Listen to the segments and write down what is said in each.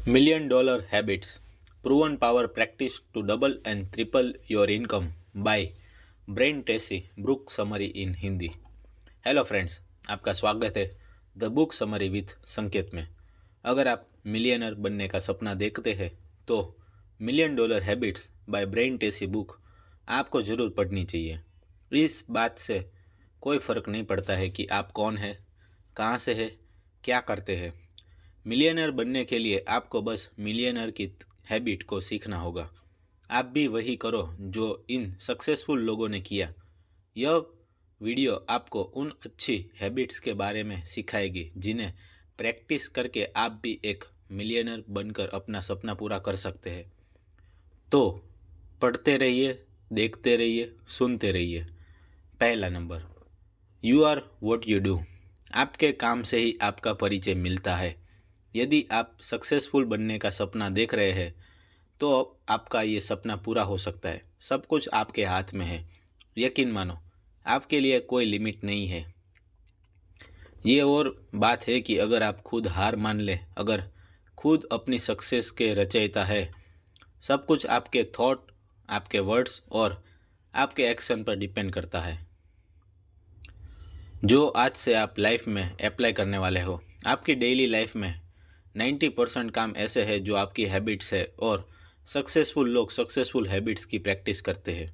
Million Dollar Habits Proven Power Practice to Double and Triple Your Income by brain Tessy book summary in Hindi. Hello friends, आपका स्वागत है the book summary with संकेत में। अगर आप millionaire बनने का सपना देखते हैं तो million dollar habits bye brain Tessy book आपको ज़रूर पढ़नी चाहिए। इस बात से कोई फ़र्क नहीं पड़ता है कि आप कौन हैं, कहाँ से हैं, क्या करते हैं। मिलियनर बनने के लिए आपको बस मिलियनर की हैबिट को सीखना होगा। आप भी वही करो जो इन सक्सेसफुल लोगों ने किया। यह वीडियो आपको उन अच्छी हैबिट्स के बारे में सिखाएगी जिन्हें प्रैक्टिस करके आप भी एक मिलियनर बनकर अपना सपना पूरा कर सकते हैं। तो पढ़ते रहिए, देखते रहिए, सुनते रहिए। पहला नंबर, you are what you do. आपके काम से ही आपका परिचय मिलता है। यदि आप सक्सेसफुल बनने का सपना देख रहे हैं तो आपका ये सपना पूरा हो सकता है। सब कुछ आपके हाथ में है। यकीन मानो, आपके लिए कोई लिमिट नहीं है। ये और बात है कि अगर आप खुद हार मान ले, अगर खुद अपनी सक्सेस के रचयिता है, सब कुछ आपके थॉट, आपके वर्ड्स और आपके एक्शन पर डिपेंड करता है जो आज से आप लाइफ में अप्लाई करने वाले हो। आपकी डेली लाइफ में 90% काम ऐसे है जो आपकी हैबिट्स है और सक्सेसफुल लोग सक्सेसफुल हैबिट्स की प्रैक्टिस करते हैं,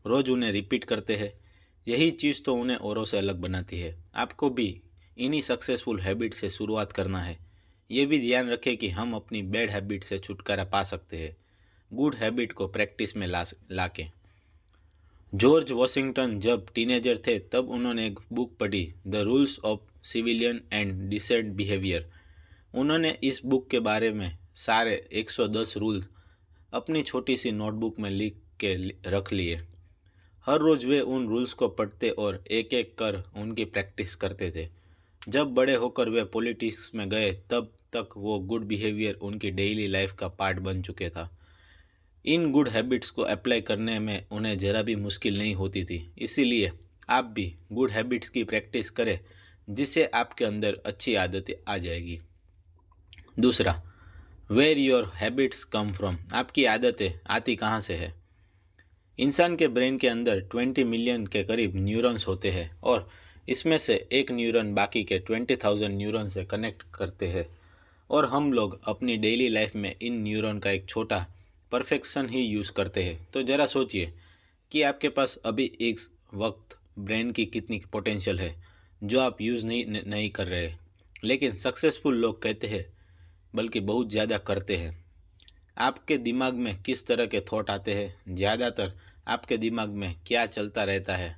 रोज़ उन्हें रिपीट करते हैं। यही चीज़ तो उन्हें औरों से अलग बनाती है। आपको भी इन्हीं सक्सेसफुल हैबिट से शुरुआत करना है। ये भी ध्यान रखें कि हम अपनी बैड हैबिट से छुटकारा पा सकते हैं गुड हैबिट को प्रैक्टिस में ला के। जॉर्ज वॉशिंगटन जब टीनेजर थे तब उन्होंने एक बुक पढ़ी, the rules of civilian and decent behaviour. उन्होंने इस बुक के बारे में सारे 110 रूल्स अपनी छोटी सी नोटबुक में लिख के रख लिए। हर रोज़ वे उन रूल्स को पढ़ते और एक एक कर उनकी प्रैक्टिस करते थे। जब बड़े होकर वे पॉलिटिक्स में गए तब तक वो गुड बिहेवियर उनकी डेली लाइफ का पार्ट बन चुके था। इन गुड हैबिट्स को अप्लाई करने में उन्हें ज़रा भी मुश्किल नहीं होती थी। इसीलिए आप भी गुड हैबिट्स की प्रैक्टिस करें जिससे आपके अंदर अच्छी आदतें आ जाएगी। दूसरा, where your habits come from. आपकी आदतें आती कहाँ से है। इंसान के ब्रेन के अंदर 20 मिलियन के करीब न्यूरॉन्स होते हैं और इसमें से एक न्यूरॉन बाकी के 20,000 न्यूरॉन से कनेक्ट करते हैं और हम लोग अपनी डेली लाइफ में इन न्यूरॉन का एक छोटा परफेक्शन ही यूज़ करते हैं। तो ज़रा सोचिए कि आपके पास अभी एक वक्त ब्रेन की कितनी पोटेंशियल है जो आप यूज़ नहीं कर रहे। लेकिन सक्सेसफुल लोग कहते हैं बल्कि बहुत ज़्यादा करते हैं। आपके दिमाग में किस तरह के थॉट आते हैं, ज़्यादातर आपके दिमाग में क्या चलता रहता है,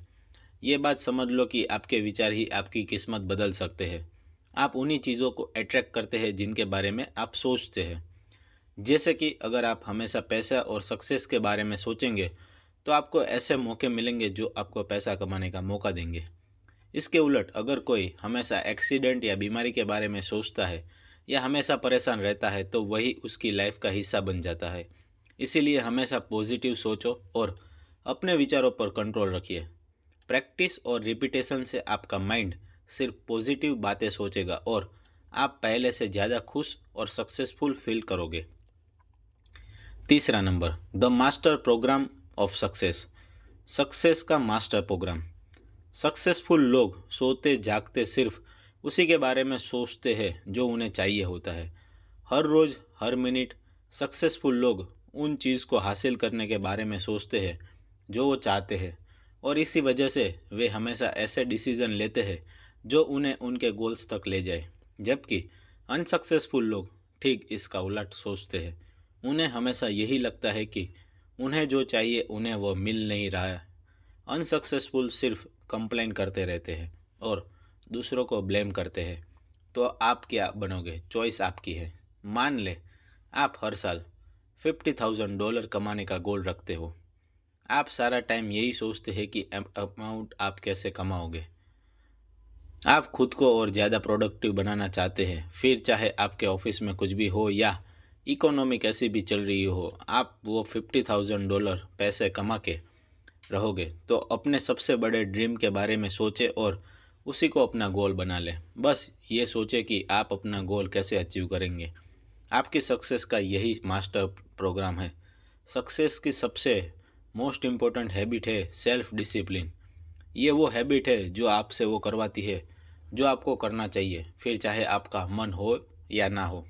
ये बात समझ लो कि आपके विचार ही आपकी किस्मत बदल सकते हैं। आप उन्हीं चीज़ों को अट्रैक्ट करते हैं जिनके बारे में आप सोचते हैं। जैसे कि अगर आप हमेशा पैसा और सक्सेस के बारे में सोचेंगे तो आपको ऐसे मौके मिलेंगे जो आपको पैसा कमाने का मौका देंगे। इसके उलट अगर कोई हमेशा एक्सीडेंट या बीमारी के बारे में सोचता है या हमेशा परेशान रहता है तो वही उसकी लाइफ का हिस्सा बन जाता है। इसीलिए हमेशा पॉजिटिव सोचो और अपने विचारों पर कंट्रोल रखिए। प्रैक्टिस और रिपीटेशन से आपका माइंड सिर्फ पॉजिटिव बातें सोचेगा और आप पहले से ज़्यादा खुश और सक्सेसफुल फील करोगे। तीसरा नंबर, the master programme of success. Success का मास्टर प्रोग्राम। सक्सेसफुल लोग सोते जागते सिर्फ उसी के बारे में सोचते हैं जो उन्हें चाहिए होता है। हर रोज़, हर मिनट सक्सेसफुल लोग उन चीज़ को हासिल करने के बारे में सोचते हैं जो वो चाहते हैं और इसी वजह से वे हमेशा ऐसे डिसीज़न लेते हैं जो उन्हें उनके गोल्स तक ले जाए। जबकि अनसक्सेसफुल लोग ठीक इसका उलट सोचते हैं। उन्हें हमेशा यही लगता है कि उन्हें जो चाहिए उन्हें वो मिल नहीं रहा है। अनसक्सेसफुल सिर्फ कंप्लेन करते रहते हैं और दूसरों को ब्लेम करते हैं। तो आप क्या बनोगे, चॉइस आपकी है। मान ले आप हर साल $50,000 कमाने का गोल रखते हो। आप सारा टाइम यही सोचते हैं कि अमाउंट आप कैसे कमाओगे। आप खुद को और ज़्यादा प्रोडक्टिव बनाना चाहते हैं। फिर चाहे आपके ऑफिस में कुछ भी हो या इकोनॉमी कैसी भी चल रही हो, आप वो $50,000 पैसे कमा के रहोगे। तो अपने सबसे बड़े ड्रीम के बारे में सोचें और उसी को अपना गोल बना लें। बस ये सोचें कि आप अपना गोल कैसे अचीव करेंगे। आपकी सक्सेस का यही मास्टर प्रोग्राम है। सक्सेस की सबसे मोस्ट इम्पोर्टेंट हैबिट है सेल्फ डिसिप्लिन। ये वो हैबिट है जो आपसे वो करवाती है जो आपको करना चाहिए, फिर चाहे आपका मन हो या ना हो।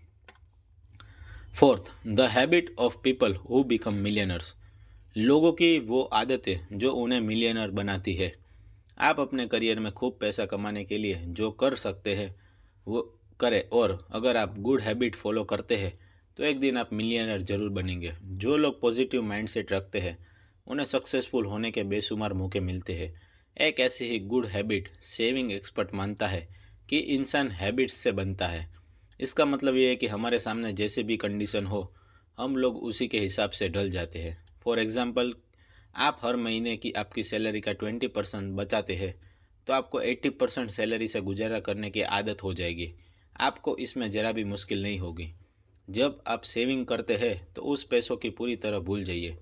Fourth, the habit of people who become millionaires. लोगों की वो आदतें जो उन्हें मिलियनर बनाती है। आप अपने करियर में खूब पैसा कमाने के लिए जो कर सकते हैं वो करें, और अगर आप गुड हैबिट फॉलो करते हैं तो एक दिन आप मिलियनर जरूर बनेंगे। जो लोग पॉजिटिव माइंडसेट रखते हैं उन्हें सक्सेसफुल होने के बेशुमार मौके मिलते हैं। एक ऐसी ही गुड हैबिट सेविंग एक्सपर्ट मानता है कि इंसान हैबिट्स से बनता है। इसका मतलब ये है कि हमारे सामने जैसे भी कंडीशन हो हम लोग उसी के हिसाब से ढल जाते हैं। फॉर एग्ज़ाम्पल, आप हर महीने की आपकी सैलरी का 20% बचाते हैं तो आपको 80% सैलरी से गुजारा करने की आदत हो जाएगी। आपको इसमें ज़रा भी मुश्किल नहीं होगी। जब आप सेविंग करते हैं तो उस पैसों की पूरी तरह भूल जाइए।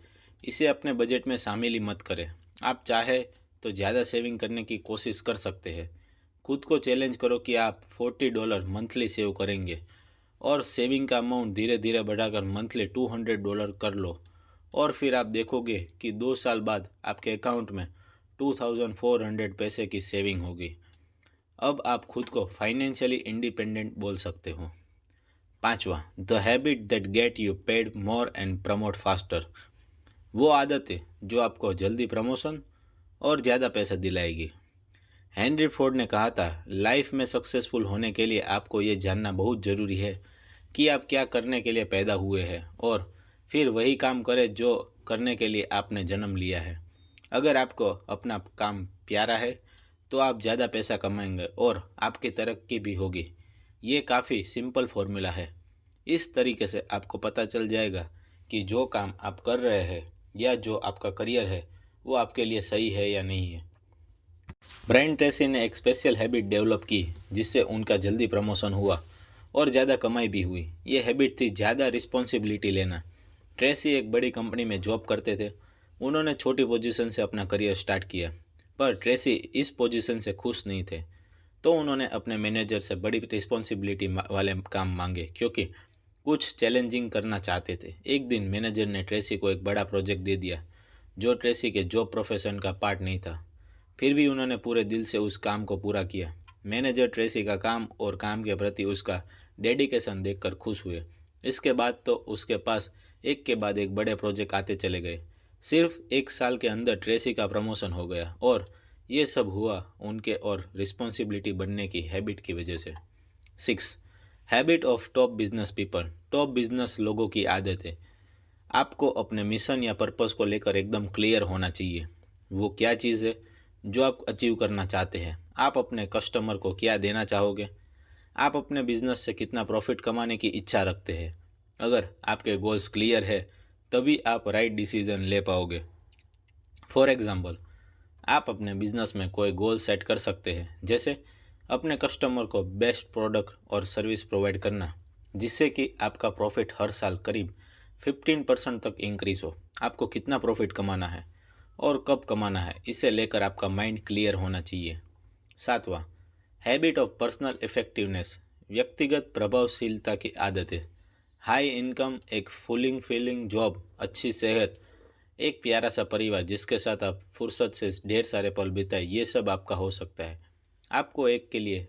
इसे अपने बजट में शामिल ही मत करें। आप चाहे तो ज़्यादा सेविंग करने की कोशिश कर सकते हैं। खुद को चैलेंज करो कि आप $40 मंथली सेव करेंगे, और सेविंग का अमाउंट धीरे धीरे बढ़ाकर मंथली $200 कर लो, और फिर आप देखोगे कि 2 साल बाद आपके अकाउंट में 2400 पैसे की सेविंग होगी। अब आप खुद को फाइनेंशियली इंडिपेंडेंट बोल सकते हो। पांचवा, the habit that get you paid more and promote faster. वो आदतें जो आपको जल्दी प्रमोशन और ज़्यादा पैसा दिलाएगी। हेनरी फोर्ड ने कहा था, लाइफ में सक्सेसफुल होने के लिए आपको ये जानना बहुत ज़रूरी है कि आप क्या करने के लिए पैदा हुए हैं, और फिर वही काम करें जो करने के लिए आपने जन्म लिया है। अगर आपको अपना काम प्यारा है तो आप ज़्यादा पैसा कमाएंगे और आपकी तरक्की भी होगी। ये काफ़ी सिंपल फॉर्मूला है। इस तरीके से आपको पता चल जाएगा कि जो काम आप कर रहे हैं या जो आपका करियर है वो आपके लिए सही है या नहीं है। ब्रायन ट्रेसी ने एक स्पेशल हैबिट डेवलप की जिससे उनका जल्दी प्रमोशन हुआ और ज़्यादा कमाई भी हुई। ये हैबिट थी ज़्यादा रिस्पॉन्सिबिलिटी लेना। ट्रेसी एक बड़ी कंपनी में जॉब करते थे। उन्होंने छोटी पोजीशन से अपना करियर स्टार्ट किया, पर ट्रेसी इस पोजीशन से खुश नहीं थे, तो उन्होंने अपने मैनेजर से बड़ी रिस्पॉन्सिबिलिटी वाले काम मांगे क्योंकि कुछ चैलेंजिंग करना चाहते थे। एक दिन मैनेजर ने ट्रेसी को एक बड़ा प्रोजेक्ट दे दिया जो ट्रेसी के जॉब प्रोफेशन का पार्ट नहीं था। फिर भी उन्होंने पूरे दिल से उस काम को पूरा किया। मैनेजर ट्रेसी का काम और काम के प्रति उसका डेडिकेशन देखकर खुश हुए। इसके बाद तो उसके पास एक के बाद एक बड़े प्रोजेक्ट आते चले गए। सिर्फ 1 साल के अंदर ट्रेसी का प्रमोशन हो गया, और ये सब हुआ उनके और रिस्पॉन्सिबिलिटी बनने की हैबिट की वजह से। 6, habit of top business people. Top business लोगों की आदत है। आपको अपने मिशन या पर्पस को लेकर एकदम क्लियर होना चाहिए। वो क्या चीज़ है जो आप अचीव करना चाहते हैं। आप अपने कस्टमर को क्या देना चाहोगे। आप अपने बिजनेस से कितना प्रॉफिट कमाने की इच्छा रखते हैं। अगर आपके गोल्स क्लियर है तभी आप राइट डिसीजन ले पाओगे। फॉर एग्जांपल, आप अपने बिजनेस में कोई गोल सेट कर सकते हैं, जैसे अपने कस्टमर को बेस्ट प्रोडक्ट और सर्विस प्रोवाइड करना, जिससे कि आपका प्रॉफिट हर साल करीब 15% तक इंक्रीज हो। आपको कितना प्रॉफिट कमाना है और कब कमाना है, इसे लेकर आपका माइंड क्लियर होना चाहिए। 7वां, हैबिट ऑफ पर्सनल इफेक्टिवनेस। व्यक्तिगत प्रभावशीलता की आदतें। हाई इनकम, एक फुलिंग फीलिंग जॉब, अच्छी सेहत, एक प्यारा सा परिवार जिसके साथ आप फुर्सत से ढेर सारे पल बिताए, ये सब आपका हो सकता है। आपको एक के लिए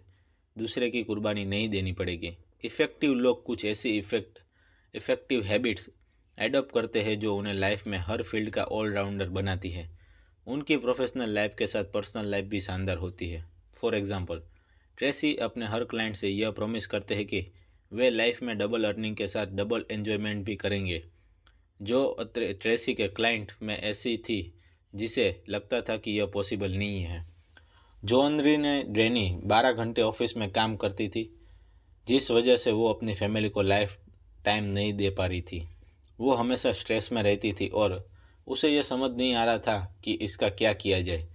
दूसरे की कुर्बानी नहीं देनी पड़ेगी। इफ़ेक्टिव लोग कुछ ऐसी इफ़ेक्टिव हैबिट्स एडॉप्ट करते हैं जो उन्हें लाइफ में हर फील्ड का ऑलराउंडर बनाती है। उनकी प्रोफेशनल लाइफ के साथ पर्सनल लाइफ भी शानदार होती है। फॉर एग्जांपल, ट्रेसी अपने हर क्लाइंट से यह प्रॉमिस करते हैं कि वे लाइफ में डबल अर्निंग के साथ डबल एन्जॉयमेंट भी करेंगे। जो ट्रेसी के क्लाइंट में ऐसी थी जिसे लगता था कि यह पॉसिबल नहीं है। जॉनरी ने ड्रेनी 12 घंटे ऑफिस में काम करती थी, जिस वजह से वो अपनी फैमिली को लाइफ टाइम नहीं दे पा रही थी। वो हमेशा स्ट्रेस में रहती थी और उसे यह समझ नहीं आ रहा था कि इसका क्या किया जाए।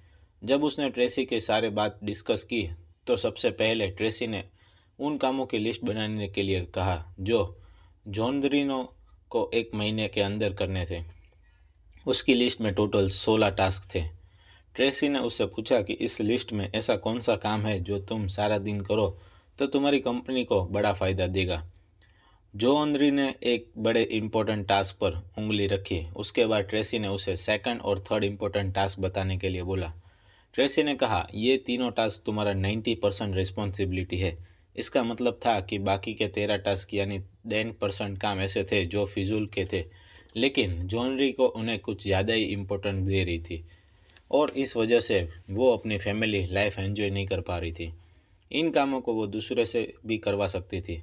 जब उसने ट्रेसी के सारे बात डिस्कस की तो सबसे पहले ट्रेसी ने उन कामों की लिस्ट बनाने के लिए कहा जो जॉनड्रिनो को 1 महीने के अंदर करने थे। उसकी लिस्ट में टोटल 16 टास्क थे। ट्रेसी ने उससे पूछा कि इस लिस्ट में ऐसा कौन सा काम है जो तुम सारा दिन करो तो तुम्हारी कंपनी को बड़ा फ़ायदा देगा। जो हेनरी ने एक बड़े इम्पोर्टेंट टास्क पर उंगली रखी। उसके बाद ट्रेसी ने उसे सेकंड और थर्ड इम्पोर्टेंट टास्क बताने के लिए बोला। ट्रेसी ने कहा, ये तीनों टास्क तुम्हारा 90% रिस्पॉन्सिबिलिटी है। इसका मतलब था कि बाकी के 13 टास्क यानी 10% काम ऐसे थे जो फिजूल के थे, लेकिन जॉनरी को उन्हें कुछ ज़्यादा ही इम्पोर्टेंट दे रही थी और इस वजह से वो अपनी फैमिली लाइफ एंजॉय नहीं कर पा रही थी। इन कामों को वो दूसरे से भी करवा सकती थी।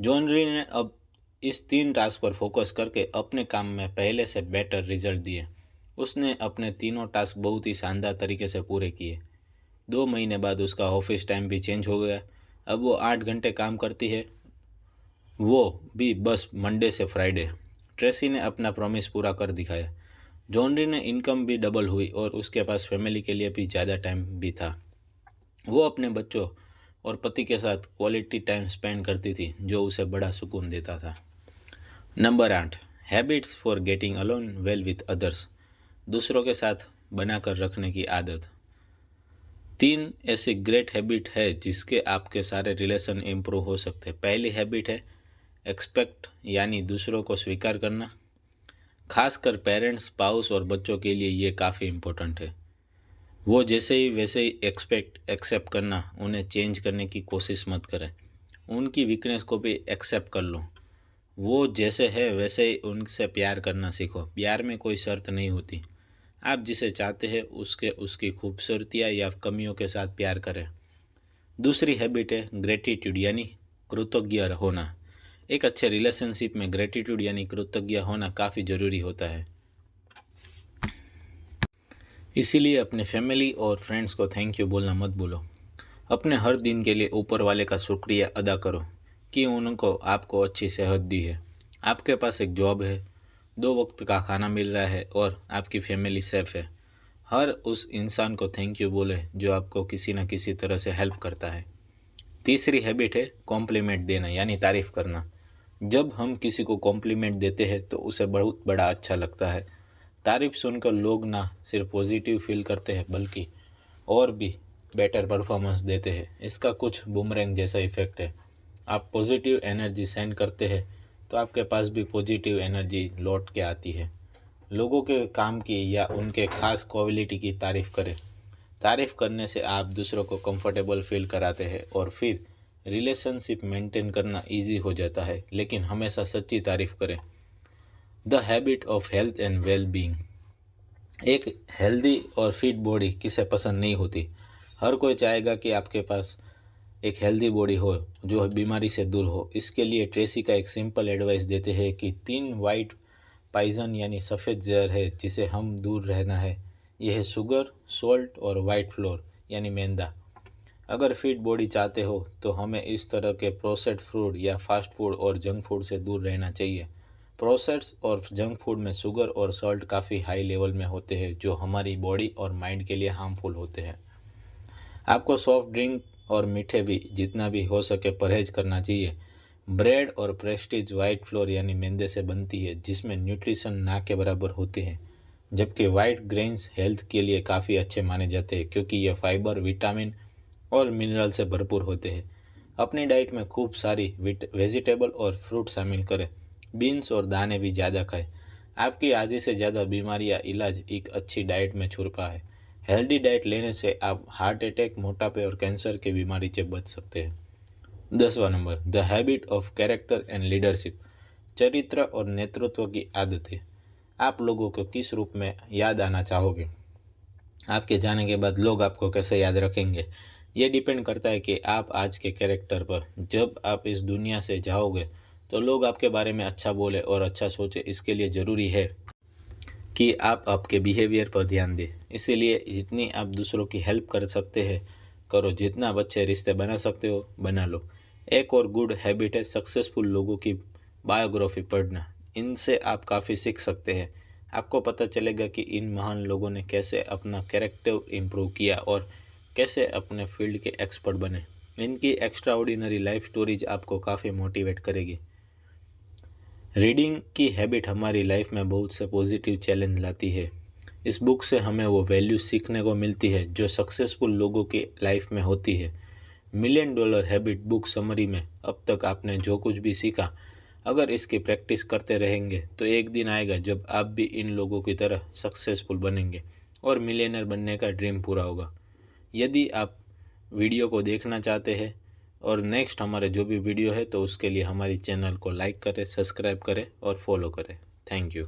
जॉनरी ने अब इस 3 टास्क पर फोकस करके अपने काम में पहले से बेटर रिजल्ट दिए। उसने अपने तीनों टास्क बहुत ही शानदार तरीके से पूरे किए। 2 महीने बाद उसका ऑफिस टाइम भी चेंज हो गया। अब वो 8 घंटे काम करती है, वो भी बस मंडे से फ्राइडे। ट्रेसी ने अपना प्रॉमिस पूरा कर दिखाया। जॉनरी ने इनकम भी डबल हुई और उसके पास फैमिली के लिए भी ज़्यादा टाइम भी था। वो अपने बच्चों और पति के साथ क्वालिटी टाइम स्पेंड करती थी, जो उसे बड़ा सुकून देता था। Number 8, habits for getting alone well with others. दूसरों के साथ बनाकर रखने की आदत। 3 ऐसी ग्रेट हैबिट है जिसके आपके सारे रिलेशन इम्प्रूव हो सकते हैं। पहली हैबिट है एक्सपेक्ट, यानी दूसरों को स्वीकार करना। खासकर पेरेंट्स, स्पाउस और बच्चों के लिए ये काफ़ी इम्पोर्टेंट है। वो जैसे ही वैसे ही एक्सेप्ट करना, उन्हें चेंज करने की कोशिश मत करें। उनकी वीकनेस को भी एक्सेप्ट कर लो। वो जैसे है वैसे ही उनसे प्यार करना सीखो। प्यार में कोई शर्त नहीं होती। आप जिसे चाहते हैं उसकी खूबसूरतियाँ या कमियों के साथ प्यार करें। दूसरी हैबिट है ग्रेटिट्यूड, यानी कृतज्ञ होना। एक अच्छे रिलेशनशिप में ग्रेटिट्यूड यानी कृतज्ञ होना काफ़ी ज़रूरी होता है। इसीलिए अपने फैमिली और फ्रेंड्स को थैंक यू बोलना मत भूलो। अपने हर दिन के लिए ऊपर वाले का शुक्रिया अदा करो कि उनको आपको अच्छी सेहत दी है, आपके पास एक जॉब है, 2 वक्त का खाना मिल रहा है और आपकी फैमिली सेफ है। हर उस इंसान को थैंक यू बोले जो आपको किसी न किसी तरह से हेल्प करता है। तीसरी हैबिट है कॉम्प्लीमेंट देना, यानी तारीफ़ करना। जब हम किसी को कॉम्प्लीमेंट देते हैं तो उसे बहुत बड़ा अच्छा लगता है। तारीफ़ सुनकर लोग ना सिर्फ पॉजिटिव फील करते हैं बल्कि और भी बेटर परफॉर्मेंस देते हैं। इसका कुछ बूमरैंग जैसा इफेक्ट है। आप पॉजिटिव एनर्जी सेंड करते हैं तो आपके पास भी पॉजिटिव एनर्जी लौट के आती है। लोगों के काम की या उनके खास क्वालिटी की तारीफ़ करें। तारीफ़ करने से आप दूसरों को कंफर्टेबल फील कराते हैं और फिर रिलेशनशिप मेंटेन करना इजी हो जाता है। लेकिन हमेशा सच्ची तारीफ़ करें। The habit of health and well being. एक हेल्दी और फिट बॉडी किसे पसंद नहीं होती। हर कोई चाहेगा कि आपके पास एक हेल्दी बॉडी हो जो बीमारी से दूर हो। इसके लिए ट्रेसी का एक सिंपल एडवाइस देते हैं कि 3 वाइट पॉइजन यानी सफ़ेद जहर है जिसे हम दूर रहना है। यह है शुगर, सॉल्ट और वाइट फ्लोर यानी मैदा। अगर फिट बॉडी चाहते हो तो हमें इस तरह के प्रोसेस्ड फूड या फास्ट फूड और जंक फूड से दूर रहना चाहिए। प्रोसेस्ड और जंक फूड में शुगर और सॉल्ट काफ़ी हाई लेवल में होते हैं जो हमारी बॉडी और माइंड के लिए हार्मफुल होते हैं। आपको सॉफ्ट ड्रिंक और मीठे भी जितना भी हो सके परहेज करना चाहिए। ब्रेड और प्रेस्टीज वाइट फ्लोर यानी मैदे से बनती है जिसमें न्यूट्रिशन ना के बराबर होते हैं, जबकि वाइट ग्रेन्स हेल्थ के लिए काफ़ी अच्छे माने जाते हैं क्योंकि ये फाइबर, विटामिन और मिनरल से भरपूर होते हैं। अपनी डाइट में खूब सारी वेजिटेबल और फ्रूट शामिल करें। बीन्स और दाने भी ज़्यादा खाएं। आपकी आधी से ज़्यादा बीमारियां इलाज एक अच्छी डाइट में छुपा है। हेल्दी डाइट लेने से आप हार्ट अटैक, मोटापे और कैंसर की बीमारी से बच सकते हैं। 10वां number, the habit of character and leadership. चरित्र और नेतृत्व की आदतें। आप लोगों को किस रूप में याद आना चाहोगे? आपके जाने के बाद लोग आपको कैसे याद रखेंगे? ये डिपेंड करता है कि आप आज के कैरेक्टर पर। जब आप इस दुनिया से जाओगे तो लोग आपके बारे में अच्छा बोले और अच्छा सोचे। इसके लिए ज़रूरी है कि आप आपके बिहेवियर पर ध्यान दें। इसीलिए जितनी आप दूसरों की हेल्प कर सकते हैं करो, जितना अच्छे रिश्ते बना सकते हो बना लो। एक और गुड हैबिट है सक्सेसफुल लोगों की बायोग्राफी पढ़ना। इनसे आप काफ़ी सीख सकते हैं। आपको पता चलेगा कि इन महान लोगों ने कैसे अपना कैरेक्टर इम्प्रूव किया और कैसे अपने फील्ड के एक्सपर्ट बने। इनकी एक्स्ट्राऑर्डिनरी लाइफ स्टोरीज आपको काफ़ी मोटिवेट करेगी। रीडिंग की हैबिट हमारी लाइफ में बहुत से पॉजिटिव चैलेंज लाती है। इस बुक से हमें वो वैल्यू सीखने को मिलती है जो सक्सेसफुल लोगों की लाइफ में होती है। $1 मिलियन हैबिट बुक समरी में अब तक आपने जो कुछ भी सीखा अगर इसकी प्रैक्टिस करते रहेंगे तो एक दिन आएगा जब आप भी इन लोगों की तरह सक्सेसफुल बनेंगे और मिलियनर बनने का ड्रीम पूरा होगा। यदि आप वीडियो को देखना चाहते हैं और नेक्स्ट हमारे जो भी वीडियो है तो उसके लिए हमारी चैनल को लाइक करें, सब्सक्राइब करें और फॉलो करें। Thank you.